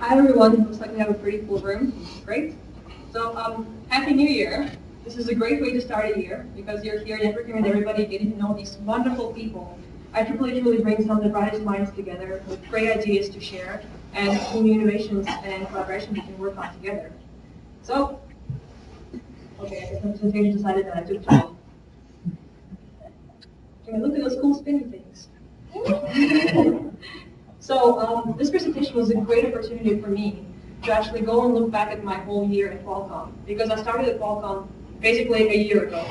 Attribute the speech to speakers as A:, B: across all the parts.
A: Hi everyone, looks like we have a pretty full room. Great. So Happy New Year. This is a great way to start a year because you're here networking with everybody, getting to know these wonderful people. IEEE really brings some of the brightest minds together with great ideas to share and new innovations and collaborations we can work on together. So, okay, I guess the presentation decided that I took too long. Okay, look at those cool spinny things. So this presentation was a great opportunity for me to actually go and look back at my whole year at Qualcomm, because I started at Qualcomm basically a year ago.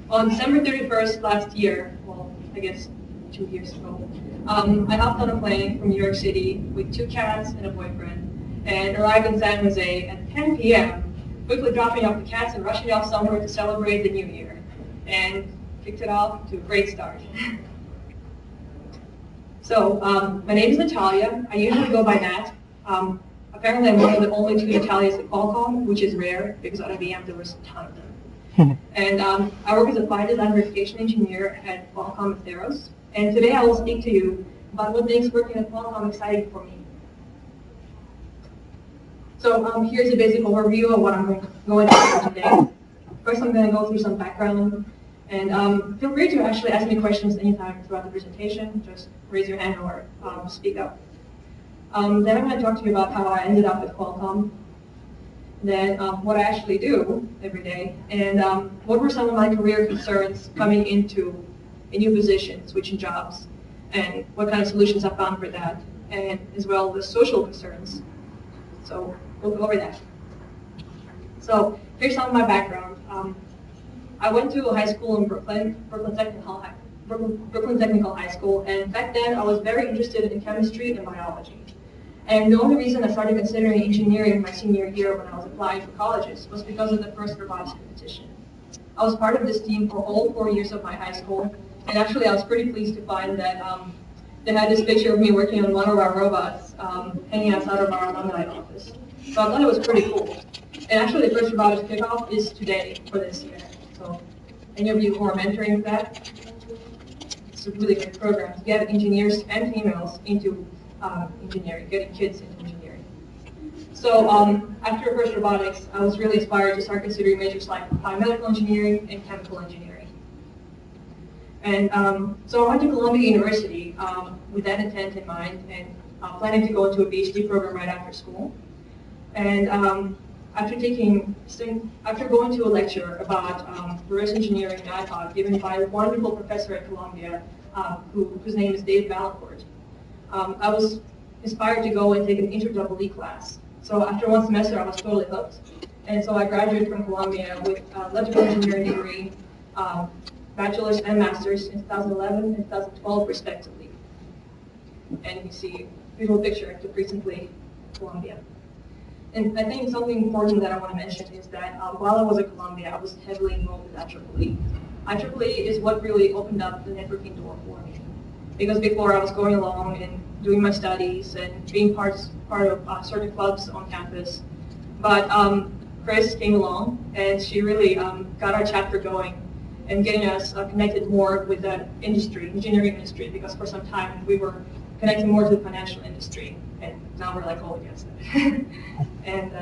A: On December 31st last year, well, I guess 2 years ago, I hopped on a plane from New York City with 2 cats and a boyfriend, and arrived in San Jose at 10 p.m., quickly dropping off the cats and rushing off somewhere to celebrate the new year, and kicked it off to a great start. So my name is Natalia. I usually go by Nat. Apparently, I'm one of the only 2 Natalias at Qualcomm, which is rare because at IBM there was a ton of them. And I work as a flight design verification engineer at Qualcomm at Theros. And today I will speak to you about what makes working at Qualcomm exciting for me. So here's a basic overview of what I'm going to cover today. First, I'm going to go through some background. And feel free to actually ask me questions anytime throughout the presentation. Just raise your hand or speak up. Then I'm going to talk to you about how I ended up at Qualcomm. Then what I actually do every day. And what were some of my career concerns coming into a new position, switching jobs. And what kind of solutions I found for that. And as well the social concerns. So we'll go over that. So here's some of my background. I went to a high school in Brooklyn Technical High School, and back then I was very interested in chemistry and biology. And the only reason I started considering engineering my senior year when I was applying for colleges was because of the first robotics competition. I was part of this team for all 4 years of my high school, and actually I was pretty pleased to find that they had this picture of me working on one of our robots hanging outside of our alumni office. So I thought it was pretty cool. And actually the first robotics kickoff is today for this year. So any of you who are mentoring that, it's a really great program to get engineers and females into engineering, getting kids into engineering. So after first robotics, I was really inspired to start considering majors like biomedical engineering and chemical engineering. And so I went to Columbia University with that intent in mind and planning to go into a PhD program right after school. And after going to a lecture about reverse engineering ad hoc given by a wonderful professor at Columbia, whose name is Dave Valancourt, I was inspired to go and take an Intro EE class. So after 1 semester, I was totally hooked. And so I graduated from Columbia with electrical engineering degree, bachelor's and master's in 2011 and 2012 respectively. And you can see a visual picture I took recently at Columbia. And I think something important that I want to mention is that while I was at Columbia, I was heavily involved with IEEE. IEEE is what really opened up the networking door for me. Because before I was going along and doing my studies and being part of certain clubs on campus. But Chris came along and she really got our chapter going and getting us connected more with the industry, engineering industry, because for some time we were connecting more to the financial industry. And now we're like all against it. And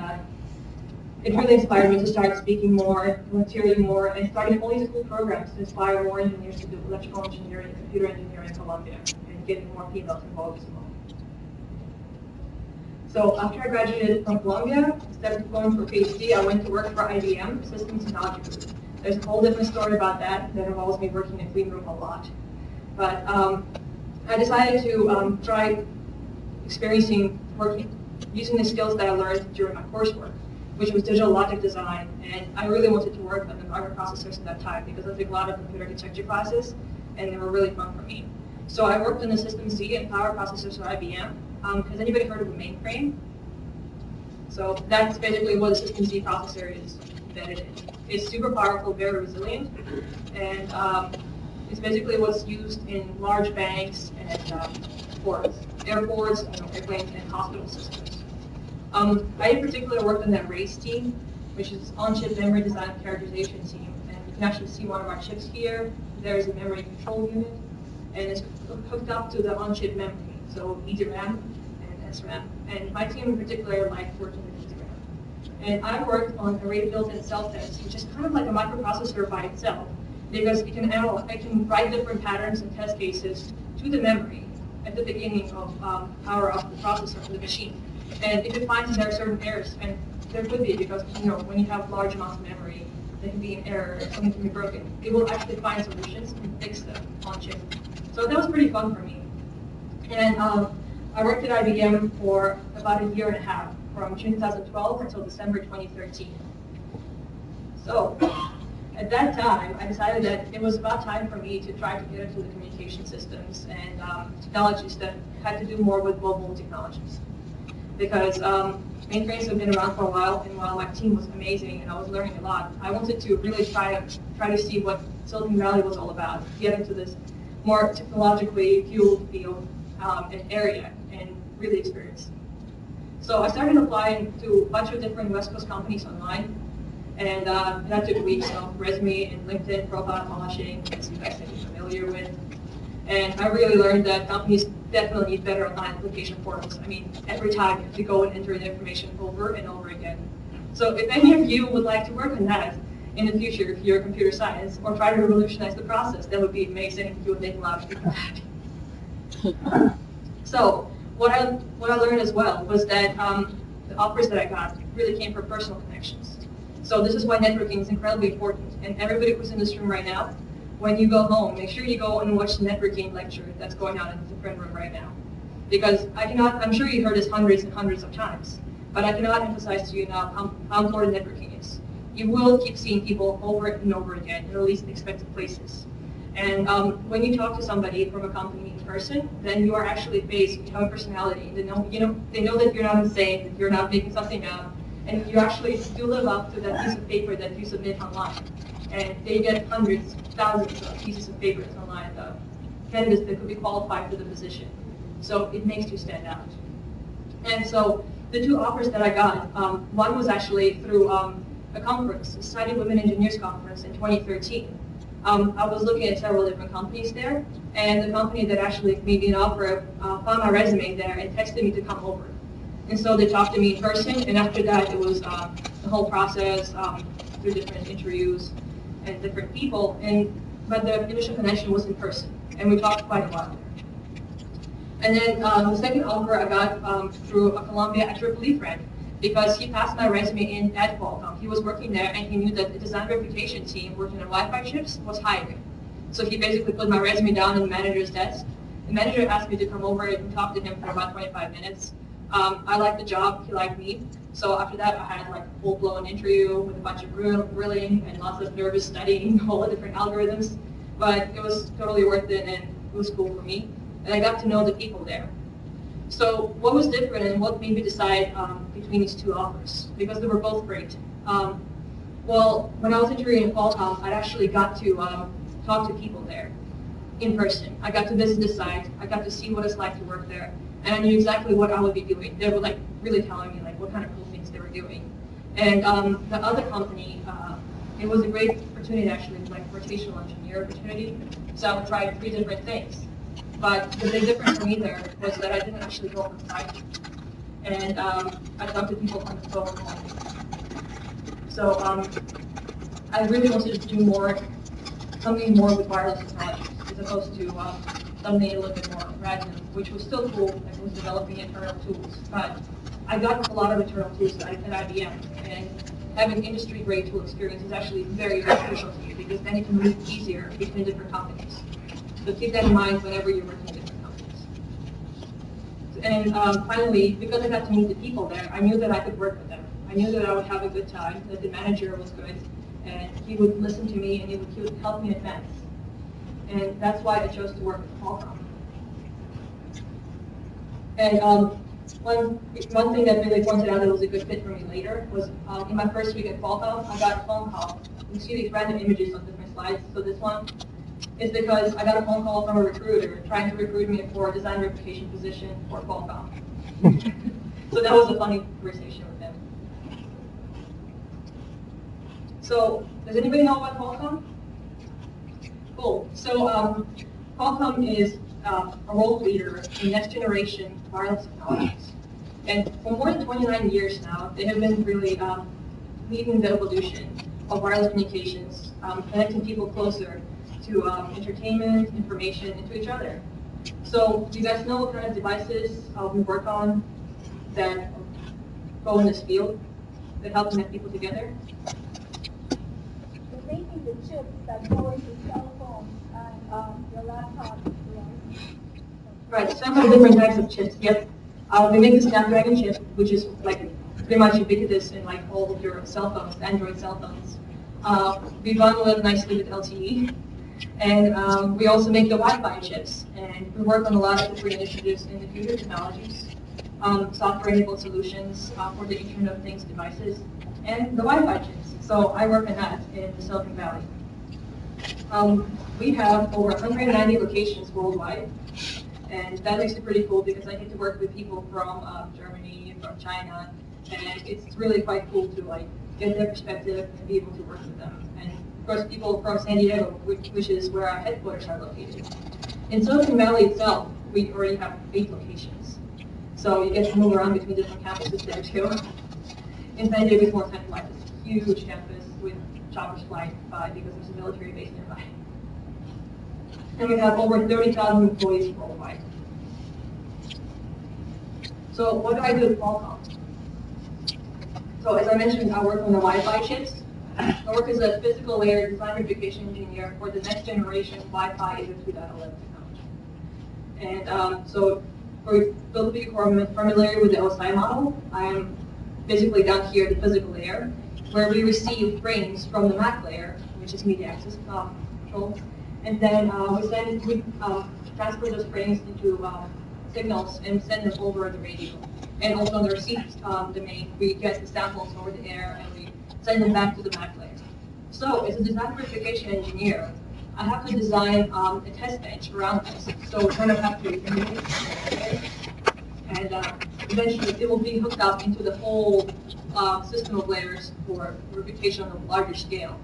A: it really inspired me to start speaking more, volunteering more, and starting all these cool programs to inspire more engineers to do electrical engineering, computer engineering in Columbia, and getting more females involved as well. So after I graduated from Columbia, instead of going for a PhD, I went to work for IBM Systems Technology Group. There's a whole different story about that involves me working in clean room a lot. But I decided to try experiencing working, using the skills that I learned during my coursework, which was digital logic design, and I really wanted to work on the microprocessors at that time because I took a lot of computer architecture classes, and they were really fun for me. So I worked on the System Z and power processors for IBM. Has anybody heard of a mainframe? So that's basically what a System Z processor is embedded in. It's super powerful, very resilient, and it's basically what's used in large banks and ports, airports, airplanes, and hospital systems. I in particular worked on that RACE team, which is on-chip memory design and characterization team. And you can actually see one of our chips here. There's a memory control unit, and it's hooked up to the on-chip memory, so EDRAM SRAM, and my team in particular liked working with SRAM. And I worked on array built-in self-test, which is kind of like a microprocessor by itself, because it can write different patterns and test cases to the memory at the beginning of power of the processor of the machine. And if it finds there are certain errors, and there could be, because when you have large amounts of memory, there can be an error, something can be broken. It will actually find solutions and fix them on chip. So that was pretty fun for me. And I worked at IBM for about a year and a half, from June 2012 until December 2013. So at that time, I decided that it was about time for me to try to get into the communication systems and technologies that had to do more with mobile technologies. Because mainframes have been around for a while, and while my team was amazing and I was learning a lot, I wanted to really try to see what Silicon Valley was all about, get into this more technologically fueled field and area, and really experience. So I started applying to a bunch of different West Coast companies online, and that took weeks of resume and LinkedIn profile polishing, as you guys may be familiar with. And I really learned that companies definitely need better online application portals. I mean, every time you have to go and enter the information over and over again. So if any of you would like to work on that in the future, if you're computer science, or try to revolutionize the process, that would be amazing. You would make a lot of people happy. So what I learned as well was that the offers that I got really came from personal connections. So this is why networking is incredibly important. And everybody who's in this room right now, when you go home, make sure you go and watch the networking lecture that's going on in the print room right now. Because I'm sure you heard this hundreds and hundreds of times, but I cannot emphasize to you enough how important networking is. You will keep seeing people over and over again in the least expected places. And when you talk to somebody from a company in person, then you are actually faced, you have a personality. They know that you're not insane, that you're not making something up, and you actually do live up to that piece of paper that you submit online. And they get hundreds, thousands of pieces of papers online of candidates that could be qualified for the position. So it makes you stand out. And so the two offers that I got, one was actually through a conference, the Society of Women Engineers Conference in 2013. I was looking at several different companies there, and the company that actually made me an offer found my resume there and texted me to come over. And so they talked to me in person, and after that it was the whole process through different interviews and different people. But the initial connection was in person, and we talked quite a lot there. And then the second offer I got through a Columbia IEEE friend, because he passed my resume in at Qualcomm. He was working there, and he knew that the design verification team working on Wi-Fi chips was hiring. So he basically put my resume down on the manager's desk. The manager asked me to come over and talk to him for about 25 minutes. I liked the job, he liked me. So after that, I had like a full-blown interview with a bunch of grilling and lots of nervous studying all the different algorithms. But it was totally worth it, and it was cool for me. And I got to know the people there. So what was different and what made me decide between these two offers? Because they were both great. Well, when I was interviewing at Qualcomm, I actually got to talk to people there in person. I got to visit the site. I got to see what it's like to work there. And I knew exactly what I would be doing. They were like really telling me like what kind of cool things they were doing. And the other company, it was a great opportunity actually, like rotational engineer opportunity. So I would try 3 different things. But the big difference for me there was that I didn't actually go on site. And I talked to people on the phone only. So I really wanted to do something more with wireless technologies, as opposed to something a little bit more random, which was still cool, and it was developing internal tools. But I got a lot of internal tools at IBM, and having industry-grade tool experience is actually very beneficial to you, because then you can move easier between different companies. So keep that in mind whenever you're working with different companies. And finally, because I got to meet the people there, I knew that I could work with them. I knew that I would have a good time, that the manager was good, and he would listen to me, and he would help me advance. And that's why I chose to work with Qualcomm. And one thing that really pointed out that was a good fit for me later was in my first week at Qualcomm, I got a phone call. You see these random images on different slides. So this one is because I got a phone call from a recruiter trying to recruit me for a design verification position for Qualcomm. So that was a funny conversation with them. So does anybody know about Qualcomm? Cool. So Qualcomm is a world leader in next generation wireless technologies. And for more than 29 years now, they have been really leading the evolution of wireless communications, connecting people closer to entertainment, information, and to each other. So do you guys know what kind of devices we work on that go in this field that help connect people together?
B: We're making the chips that go into cell phones and your laptop.
A: Right, several different types of chips. Yep. We make the Snapdragon chip, which is like pretty much ubiquitous in like all of your cell phones, Android cell phones. We bundle it nicely with LTE. And we also make the Wi-Fi chips. And we work on a lot of different initiatives in the future technologies, software-enabled solutions for the Internet of Things devices, and the Wi-Fi chips. So I work on that in Silicon Valley. We have over 190 locations worldwide. And that makes it pretty cool because I get to work with people from Germany, from China, and it's really quite cool to like get their perspective and be able to work with them. And of course, people from San Diego, which is where our headquarters are located. In Silicon Valley itself, we already have 8 locations, so you get to move around between different campuses there too. In San Diego, it's more centralized. It's a huge campus with choppers flying by because there's a military base nearby. And we have over 30,000 employees worldwide. So what do I do at Qualcomm? So as I mentioned, I work on the Wi-Fi chips. I work as a physical layer design verification engineer for the next generation Wi-Fi 802.11 technology. And so for those of you who are familiar with the OSI model, I am basically down here at the physical layer, where we receive frames from the MAC layer, which is media access control. And then we transfer those frames into signals and send them over the radio. And also on the receipt domain, we get the samples over the air and we send them back to the MAC layer. So as a design verification engineer, I have to design a test bench around this. So we kind of have to emulate it. And eventually it will be hooked up into the whole system of layers for verification on a larger scale.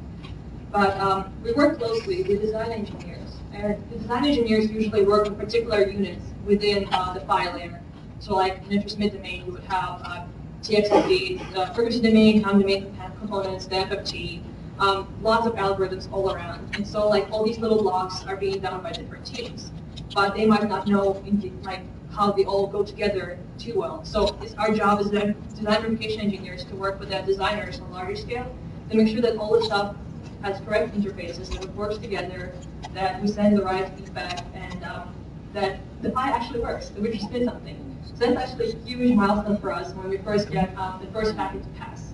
A: But we work closely with design engineers, and the design engineers usually work with particular units within the PHY layer. So like in inter-SMIT domain, you would have TXMD, the frequency domain, time domain components, the FFT, lots of algorithms all around. And so like all these little blocks are being done by different teams, but they might not know like how they all go together too well. So it's our job as design verification engineers to work with the designers on a larger scale to make sure that all the stuff has correct interfaces, that it works together, that we send the right feedback, and that the PHY actually works, that we just did something. So that's actually a huge milestone for us when we first get the first packet to pass.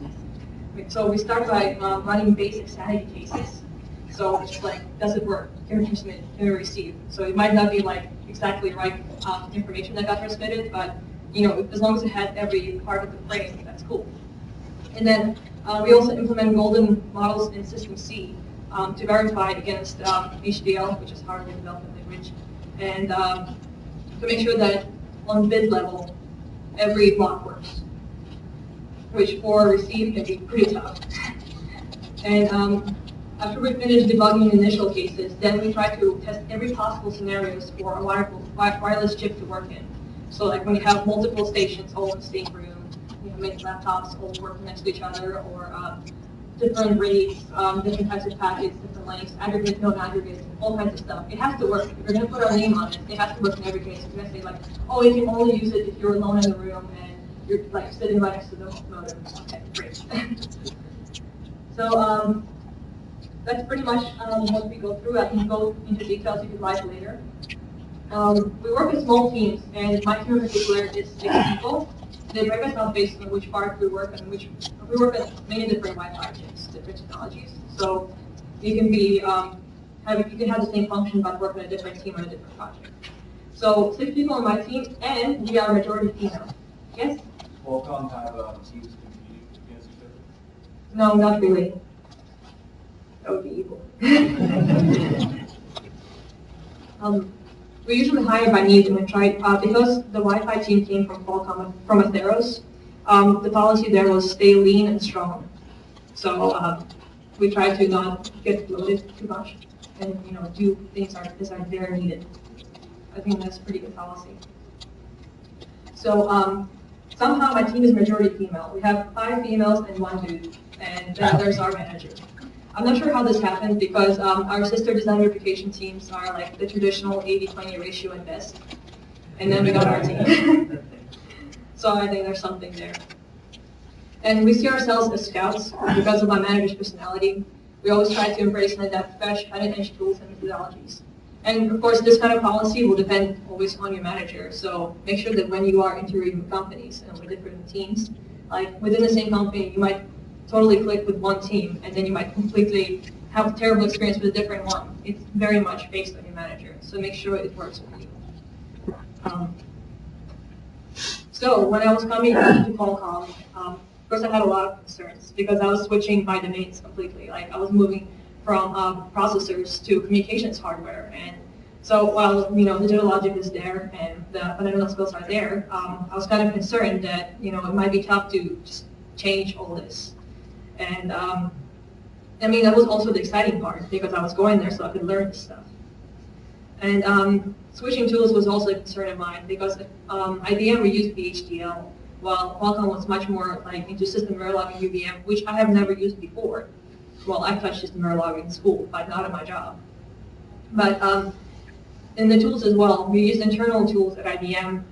A: So we start by running basic sanity cases. So it's just like, does it work? Can we transmit? Can we receive? So it might not be like exactly right information that got transmitted, but you know, as long as it had every part of the frame, that's cool. And then we also implement golden models in System C to verify against HDL, which is hardware development language, and to make sure that on bit level, every block works, which for receive can be pretty tough. And after we finish debugging initial cases, then we try to test every possible scenarios for a wireless chip to work in. So like when you have multiple stations all in the same room, you know, many laptops all working next to each other, or different rates, different types of packets, different lengths, aggregate, non-aggregate, all kinds of stuff. It has to work. If you're going to put our name on it, it has to work in every case. You're going to say like, oh, you can only use it if you're alone in the room and you're like sitting right next to the modem. Okay, great. So that's pretty much what we go through. I can go into details if you'd like later. We work in small teams, and my team in particular is 6 people. They break us up based on which part we work on, we work at many different Wi-Fi chips, different technologies. So you can be you can have the same function but work on a different team on a different project. So 6 people on my team, and we are majority female. Yes?
C: Qualcomm have teams competing against each other?
A: No, not really. That would be evil. We usually hire by need, and we try because the Wi-Fi team came from Qualcomm, from Atheros. The policy there was stay lean and strong. So we try to not get bloated too much, and do things as are there needed. I think that's a pretty good policy. So somehow my team is majority female. We have 5 females and 1 dude, and then there's our manager. I'm not sure how this happened because our sister design verification teams are like the traditional 80-20 ratio at best, and then we got our team. So I think there's something there. And we see ourselves as scouts because of my manager's personality. We always try to embrace and adapt fresh, cutting-edge tools and methodologies. And of course, this kind of policy will depend always on your manager. So make sure that when you are interviewing companies and with different teams, like within the same company, you might totally click with one team, and then you might completely have a terrible experience with a different one. It's very much based on your manager. So make sure it works with you. So when I was coming to Qualcomm, first I had a lot of concerns because I was switching my domains completely. Like I was moving from processors to communications hardware. And so while digital logic is there and the fundamental skills are there, I was kind of concerned that it might be tough to just change all this. And I mean that was also the exciting part because I was going there so I could learn this stuff. And switching tools was also a concern of mine because IBM we used VHDL, while Qualcomm was much more like into system Verilog and UVM, which I have never used before. Well, I've touched system Verilog in school, but not in my job. But in the tools as well, we used internal tools at IBM,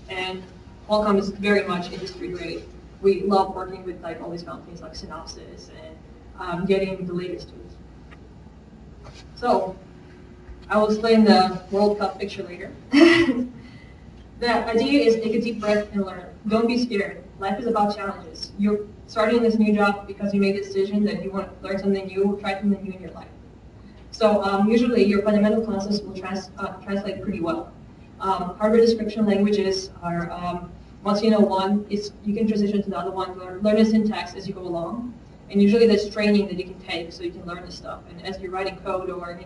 A: and Qualcomm is very much industry grade. We love working with like all these companies like Synopsys and getting the latest tools. So I will explain the World Cup picture later. The idea is take a deep breath and learn. Don't be scared. Life is about challenges. You're starting this new job because you made the decision that you want to learn something new, try something new in your life. So usually your fundamental classes will translate pretty well. Hardware description languages are, once you know one, you can transition to the other one, learn the syntax as you go along. And usually there's training that you can take so you can learn this stuff. And as you're writing code or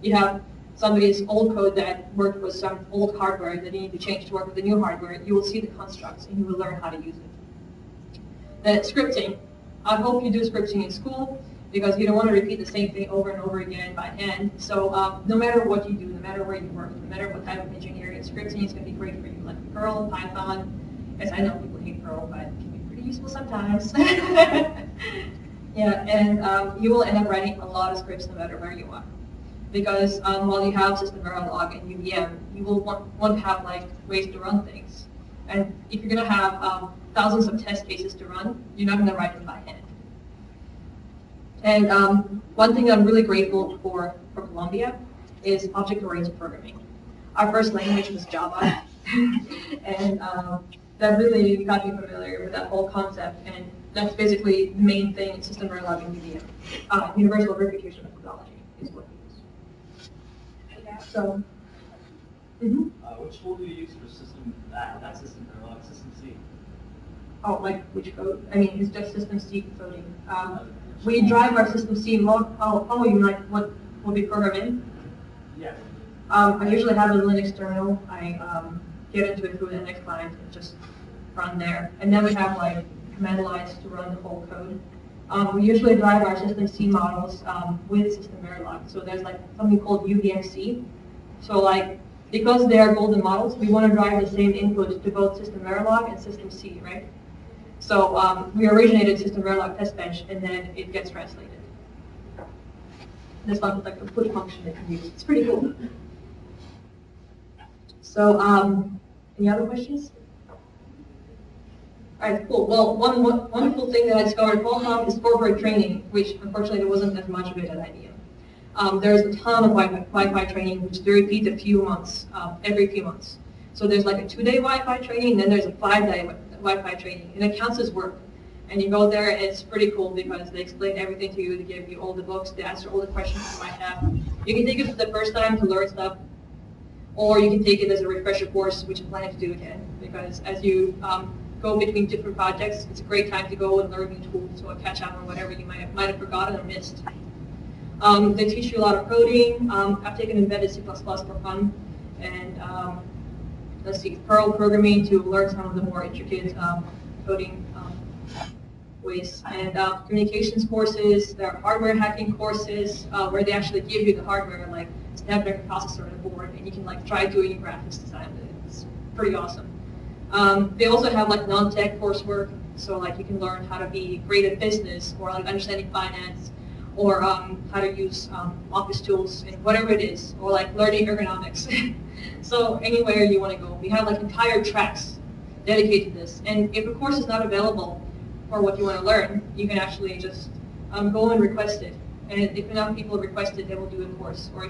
A: you have somebody's old code that worked with some old hardware that you need to change to work with the new hardware, you will see the constructs and you will learn how to use it. Then scripting. I hope you do scripting in school because you don't want to repeat the same thing over and over again by hand. So no matter what you do, no matter where you work, no matter what type of engineering, scripting is going to be great for you. Like Perl, Python. Yes, I know people hate Perl, but it can be pretty useful sometimes. Yeah, and you will end up writing a lot of scripts no matter where you are. Because while you have system Verilog and UVM, you will want to have like ways to run things. And if you're going to have thousands of test cases to run, you're not going to write them by hand. And one thing I'm really grateful for Columbia is object-oriented programming. Our first language was Java, and that really got me familiar with that whole concept. And that's basically the main thing in system Verilog and UVM. Universal verification methodology is what we use. So,
D: which tool do you use for system not system Verilog, system C?
A: oh, like which code? I mean, it's just system C coding. We drive our system C mode. Oh, you like what we program in?
D: Yeah.
A: I usually have a Linux terminal. I get into it through the NX client and just run there. And then we have like command lines to run the whole code. We usually drive our system C models with system Verilog. So there's like something called UVMC. So like, because they are golden models, we want to drive the same input to both system Verilog and system C, right? So we originated system Verilog test bench, and then it gets translated. This one is like a push function that you use. It's pretty cool. So any other questions? All right, cool. Well, one wonderful thing that I discovered at Qualcomm is corporate training, which unfortunately there wasn't as much of it at IBM. There's a ton of Wi-Fi training, which they repeat a few months, every few months. So there's like a 2-day Wi-Fi training, then there's a 5-day Wi-Fi training, and it counts as work. And you go there, and it's pretty cool because they explain everything to you. They give you all the books, they answer all the questions you might have. You can take it for the first time to learn stuff, or you can take it as a refresher course, which I'm planning to do again, because as you go between different projects, it's a great time to go and learn new tools or catch up on whatever you might have forgotten or missed. They teach you a lot of coding. I've taken embedded C++ for fun, and let's see, Perl programming to learn some of the more intricate coding ways. And communications courses, there are hardware hacking courses where they actually give you the hardware, like Snapdragon processor on the board, and you can like try doing graphics design. It's pretty awesome. They also have like non-tech coursework, so like you can learn how to be great at business or like understanding finance or how to use office tools and whatever it is, or like learning ergonomics. So anywhere you want to go. We have like entire tracks dedicated to this. And if a course is not available for what you want to learn, you can actually just go and request it. And if enough people request it, they will do a course. Or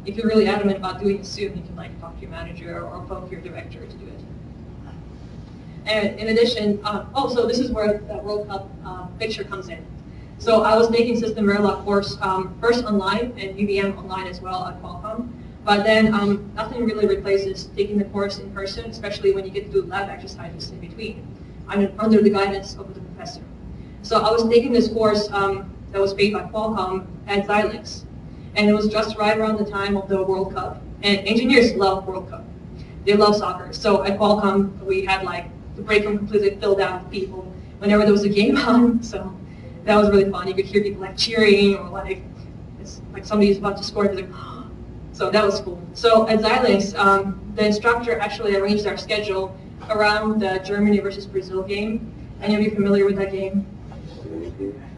A: if you're really adamant about doing it soon, you can like talk to your manager or phone your director to do it. And in addition, so this is where the World Cup picture comes in. So I was making System Verilog course first online and UVM online as well at Qualcomm. But then nothing really replaces taking the course in person, especially when you get to do lab exercises in between, under the guidance of the professor. So I was taking this course that was paid by Qualcomm at Xilinx. And it was just right around the time of the World Cup. And engineers love World Cup. They love soccer. So at Qualcomm, we had like the break room completely filled out with people whenever there was a game on. So that was really fun. You could hear people like cheering or like it's like somebody's about to score. Like, so that was cool. So at Xilinx, the instructor actually arranged our schedule around the Germany versus Brazil game. Any of you familiar with that game?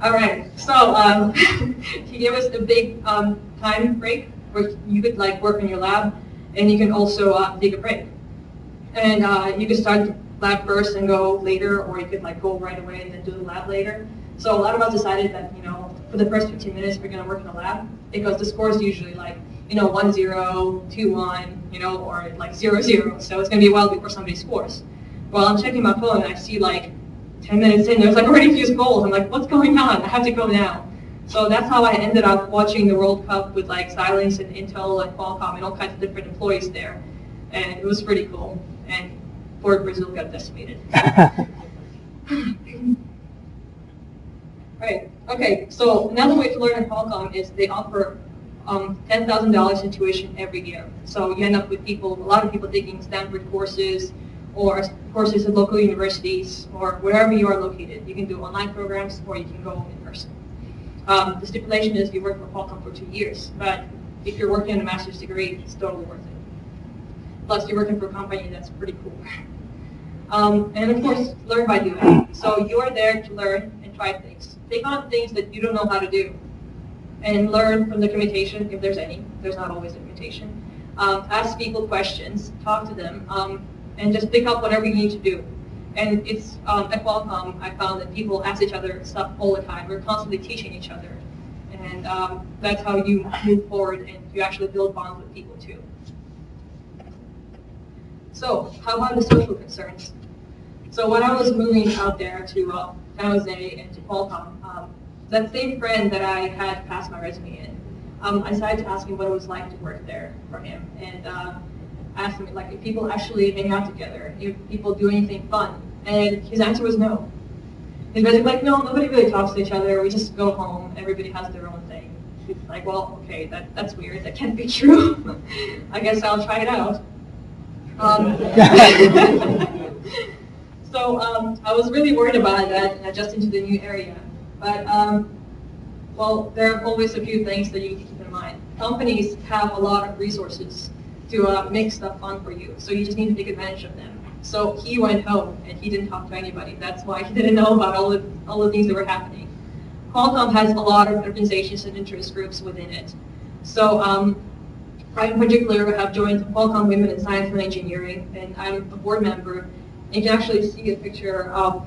A: All right. So he gave us a big time break where you could like work in your lab, and you can also take a break. And you could start the lab first and go later, or you could like go right away and then do the lab later. So a lot of us decided that for the first 15 minutes we're going to work in the lab because the score is usually like 1-0, 2-1, or like 0-0. So it's going to be a while before somebody scores. Well, I'm checking my phone and I see like 10 minutes in, there's like already a few goals. I'm like, what's going on? I have to go now. So that's how I ended up watching the World Cup with like Xilinx and Intel and Qualcomm and all kinds of different employees there. And it was pretty cool. And poor Brazil got decimated. Right. Okay. So another way to learn at Qualcomm is they offer $10,000 in tuition every year. So you end up with a lot of people taking Stanford courses or courses at local universities or wherever you are located. You can do online programs or you can go in person. The stipulation is you work for Qualcomm for 2 years, but if you're working on a master's degree, it's totally worth it. Plus, you're working for a company that's pretty cool. And of course, learn by doing. So you are there to learn and try things. Take on things that you don't know how to do and learn from documentation if there's any. There's not always documentation. Ask people questions, talk to them, and just pick up whatever you need to do. And it's at Qualcomm, I found that people ask each other stuff all the time. We're constantly teaching each other. And that's how you move forward and you actually build bonds with people too. So how about the social concerns? So when I was moving out there to San Jose and to Qualcomm, that same friend that I had passed my resume in, I decided to ask him what it was like to work there for him. And asked him like if people actually hang out together, if people do anything fun. And his answer was no. He's basically like, no, nobody really talks to each other. We just go home. Everybody has their own thing. It's like, well, okay, that's weird. That can't be true. I guess I'll try it out. So I was really worried about that and adjusting to the new area. But, well, there are always a few things that you need to keep in mind. Companies have a lot of resources to make stuff fun for you, so you just need to take advantage of them. So he went home and he didn't talk to anybody. That's why he didn't know about all the things that were happening. Qualcomm has a lot of organizations and interest groups within it. So I in particular have joined Qualcomm Women in Science and Engineering, and I'm a board member. You can actually see a picture of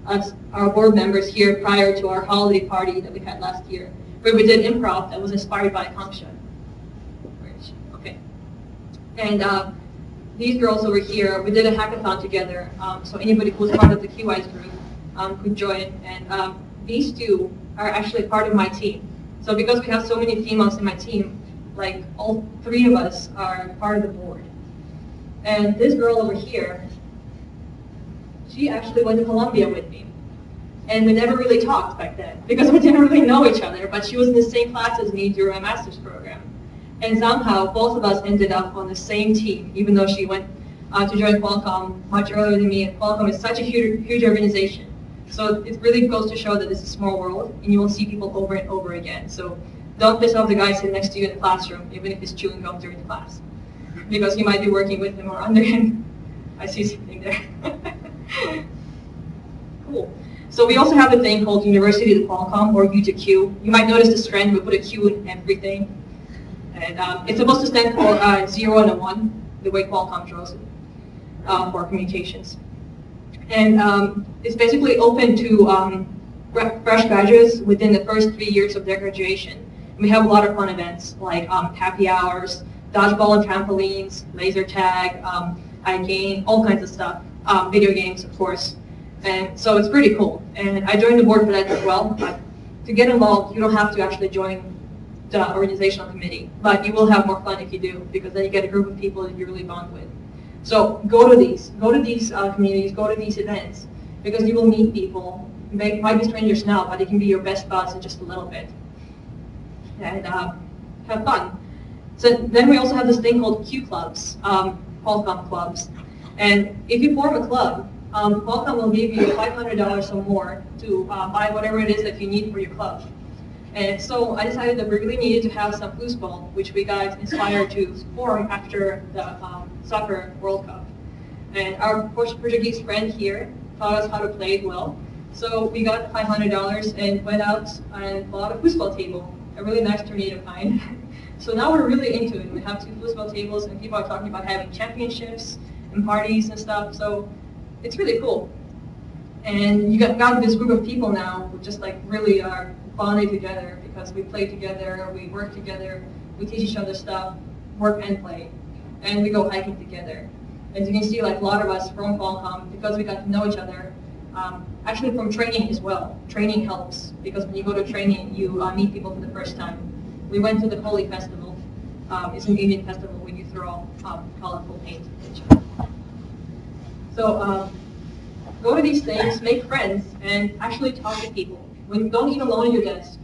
A: us, our board members here prior to our holiday party that we had last year, where we did improv that was inspired by Akanksha. Okay. And these girls over here, we did a hackathon together, so anybody who was part of the QWise group could join. And these two are actually part of my team. So because we have so many females in my team, like all 3 of us are part of the board. And this girl over here, she actually went to Columbia with me. And we never really talked back then because we didn't really know each other, but she was in the same class as me during my master's program. And somehow both of us ended up on the same team, even though she went to join Qualcomm much earlier than me. And Qualcomm is such a huge organization. So it really goes to show that this is a small world and you will see people over and over again. So don't piss off the guy sitting next to you in the classroom, even if he's chewing gum during the class, because you might be working with him or under him. I see something there. Cool. So we also have a thing called University of Qualcomm, or U2Q. You might notice this trend, we put a Q in everything. And it's supposed to stand for 0 and a 1, the way Qualcomm draws it, for communications. And it's basically open to fresh graduates within the first 3 years of their graduation. We have a lot of fun events like happy hours, dodgeball and trampolines, laser tag, iGame, all kinds of stuff, video games, of course. And so it's pretty cool. And I joined the board for that as well. But to get involved, you don't have to actually join the organizational committee, but you will have more fun if you do, because then you get a group of people that you really bond with. So go to these communities, go to these events, because you will meet people. They might be strangers now, but they can be your best buds in just a little bit. And have fun. So then we also have this thing called Q clubs, Qualcomm clubs. And if you form a club, Qualcomm will give you $500 or more to buy whatever it is that you need for your club. And so I decided that we really needed to have some foosball, which we got inspired to form after the Soccer World Cup. And our Portuguese friend here taught us how to play it well. So we got $500 and went out and bought a foosball table, a really nice tornado kind. So now we're really into it. We have 2 foosball tables, and people are talking about having championships and parties and stuff. So it's really cool. And you got this group of people now who just like really are bonded together because we play together, we work together, we teach each other stuff, work and play, and we go hiking together. As you can see, like a lot of us from Qualcomm, because we got to know each other, actually from training as well. Training helps, because when you go to training, you meet people for the first time. We went to the Holi Festival. It's an Indian festival where you throw colorful paint. So go to these things, make friends, and actually talk to people. Don't eat alone at your desk.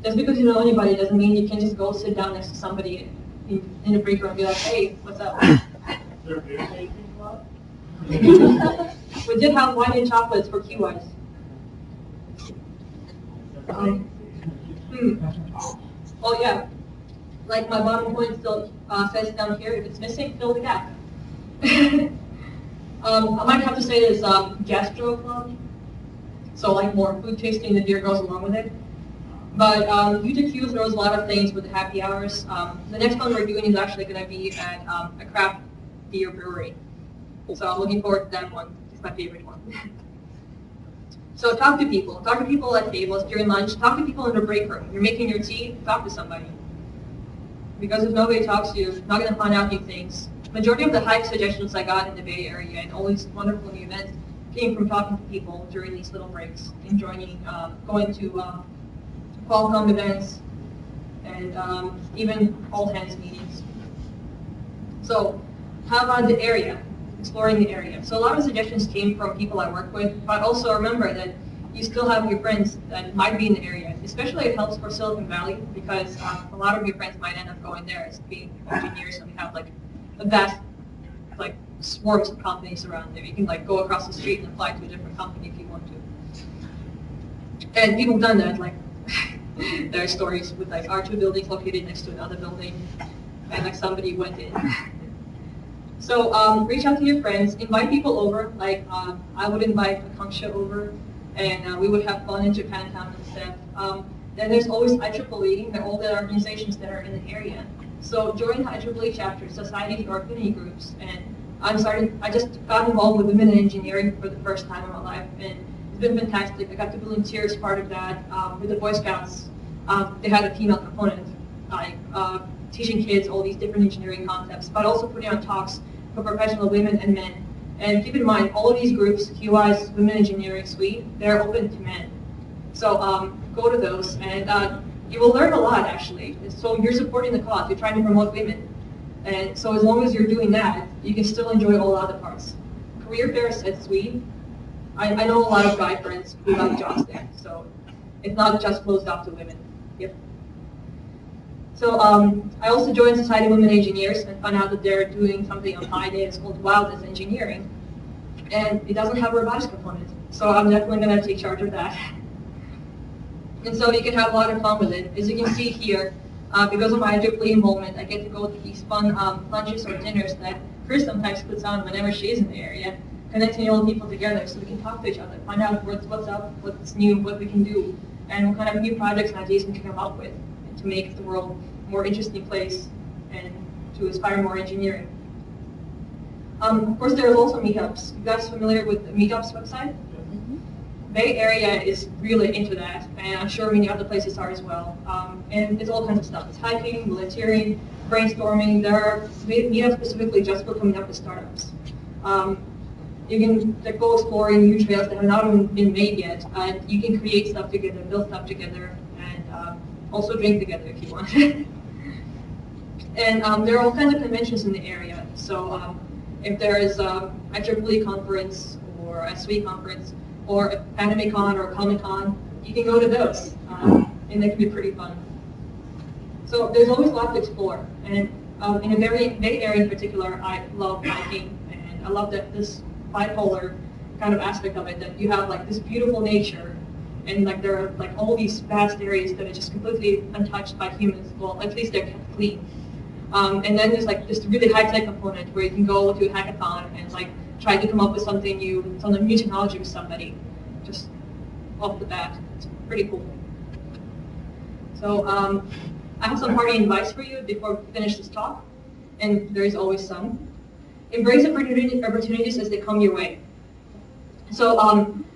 A: Just because you know anybody doesn't mean you can just go sit down next to somebody in the break room and be like, hey, what's up?
D: Is there a beer tasting club?
A: We did have wine and chocolates for QIs. Oh yeah, like my bottom point still says down here, if it's missing, fill the gap. I might have to say this gastro club. So like more food tasting, the beer goes along with it. But U2Q throws a lot of things with the happy hours. The next one we're doing is actually going to be at a craft beer brewery. So I'm looking forward to that one. It's my favorite one. So talk to people. Talk to people at tables during lunch. Talk to people in the break room. You're making your tea, talk to somebody. Because if nobody talks to you, you're not going to find out new things. Majority of the hike suggestions I got in the Bay Area and all these wonderful new events came from talking to people during these little breaks and joining, going to Qualcomm events and even all hands meetings. So how about the area? Exploring the area. So a lot of suggestions came from people I work with, but also remember that you still have your friends that might be in the area. Especially it helps for Silicon Valley because a lot of your friends might end up going there as being engineers, and we have like a vast like swarms of companies around there. You can like go across the street and apply to a different company if you want to. And people have done that. Like there are stories with like our 2 buildings located next to another building, and like somebody went in. So reach out to your friends, invite people over. Like I would invite Akanksha over, and we would have fun in Japantown and stuff. Then there's always IEEE. They're all the organizations that are in the area. So join the IEEE chapter, society or affinity groups, and I just got involved with women in engineering for the first time in my life, and it's been fantastic. I got to volunteer as part of that with the Boy Scouts. They had a female component, like teaching kids all these different engineering concepts, but also putting on talks for professional women and men. And keep in mind, all of these groups, QI's Women Engineering Suite, they're open to men. So go to those, and you will learn a lot, actually. So you're supporting the cause. You're trying to promote women. And so as long as you're doing that, you can still enjoy all other parts. Career fairs at SWE, I know a lot of guy friends who got jobs there. So it's not just closed off to women. Yep. So I also joined Society of Women Engineers and found out that they're doing something on Pi Day. It's called Wildest Engineering. And it doesn't have a robotics component. So I'm definitely going to take charge of that. And so you can have a lot of fun with it. As you can see here, because of my IEEE involvement, I get to go to these fun lunches or dinners that Chris sometimes puts on whenever she is in the area. connecting all the people together so we can talk to each other, find out what's up, what's new, what we can do, and what kind of new projects and ideas we can come up with to make the world a more interesting place and to inspire more engineering. Of course, there are also meetups. You guys familiar with the Meetups website? Bay Area is really into that, and I'm sure many other places are as well. And it's all kinds of stuff. It's hiking, volunteering, brainstorming. There are meetups specifically just for coming up with startups. You can go exploring new trails that have not been made yet, and you can create stuff together, build stuff together, and also drink together if you want. And there are all kinds of conventions in the area. So if there is a IEEE conference or a SWE conference, or a AnimeCon or a Comic-Con, you can go to those, and they can be pretty fun. So there's always a lot to explore, and in the Bay Area in particular, I love hiking, and I love that this bipolar kind of aspect of it, that you have like this beautiful nature, and like there are like all these vast areas that are just completely untouched by humans. Well, at least they're kept clean. And then there's like this really high-tech component where you can go to a hackathon and like try to come up with something new, some new technology with somebody, just off the bat. It's pretty cool. So I have some parting advice for you before we finish this talk, and there is always some. Embrace opportunities as they come your way. So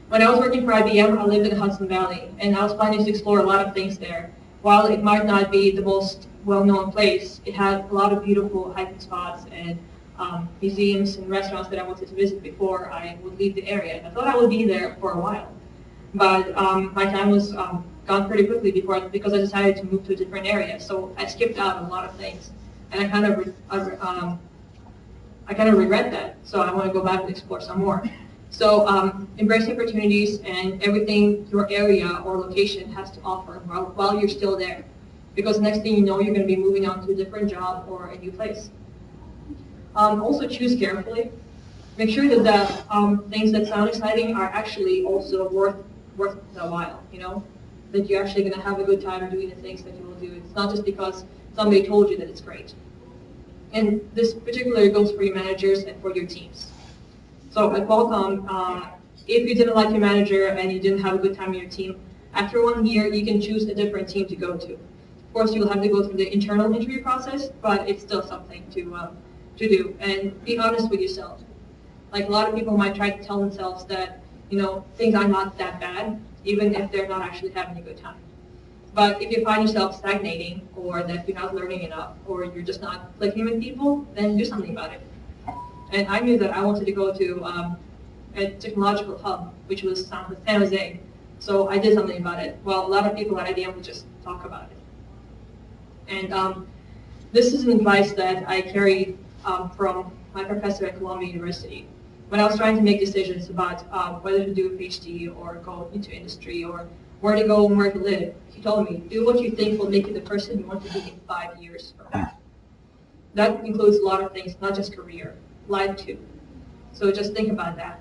A: when I was working for IBM, I lived in the Hudson Valley, and I was planning to explore a lot of things there. While it might not be the most well-known place, it had a lot of beautiful hiking spots and museums and restaurants that I wanted to visit before I would leave the area. I thought I would be there for a while, but my time was gone pretty quickly because I decided to move to a different area. So I skipped out on a lot of things, and I kind of regret that. So I want to go back and explore some more. So embrace opportunities and everything your area or location has to offer while you're still there, because next thing you know, you're going to be moving on to a different job or a new place. Also choose carefully. Make sure that the things that sound exciting are actually also worth the while, you know? That you're actually going to have a good time doing the things that you will do. It's not just because somebody told you that it's great. And this particularly goes for your managers and for your teams. So at Qualcomm, if you didn't like your manager and you didn't have a good time with your team, after 1 year, you can choose a different team to go to. Of course, you'll have to go through the internal interview process, but it's still something to do. And be honest with yourself. Like a lot of people might try to tell themselves that, you know, things are not that bad, even if they're not actually having a good time. But if you find yourself stagnating, or that you're not learning enough, or you're just not clicking with people, then do something about it. And I knew that I wanted to go to a technological hub, which was San Jose. So I did something about it. Well, a lot of people at IBM would just talk about it. And this is an advice that I carried from my professor at Columbia University. When I was trying to make decisions about whether to do a PhD or go into industry or where to go and where to live, he told me, do what you think will make you the person you want to be in 5 years from now. That includes a lot of things, not just career, life too. So just think about that.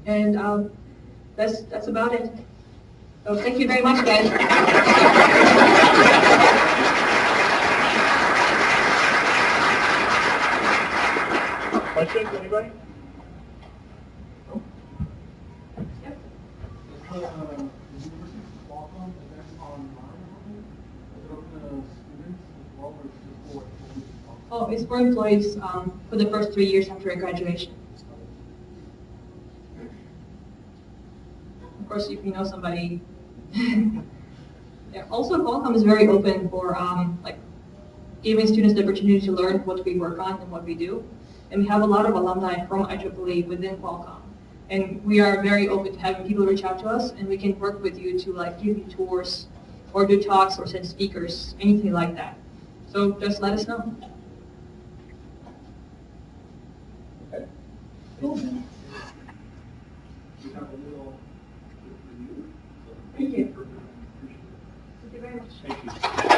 A: And that's about it. So thank you very much, guys.
E: Questions, anybody?
A: Yep.
C: The University of Qualcomm event online, is it open to students as well, or is it just for employees?
A: Oh, it's for employees for the first 3 years after graduation. Of course, if you know somebody. Yeah. Also, Qualcomm is very open for like giving students the opportunity to learn what we work on and what we do. And we have a lot of alumni from IEEE within Qualcomm. And we are very open to having people reach out to us, and we can work with you to like give you tours or do talks or send speakers, anything like that. So just let us know.
E: Okay.
A: Cool.
C: We have a little review.
A: Thank you.
C: Appreciate it.
A: Thank you very much.
E: Thank you.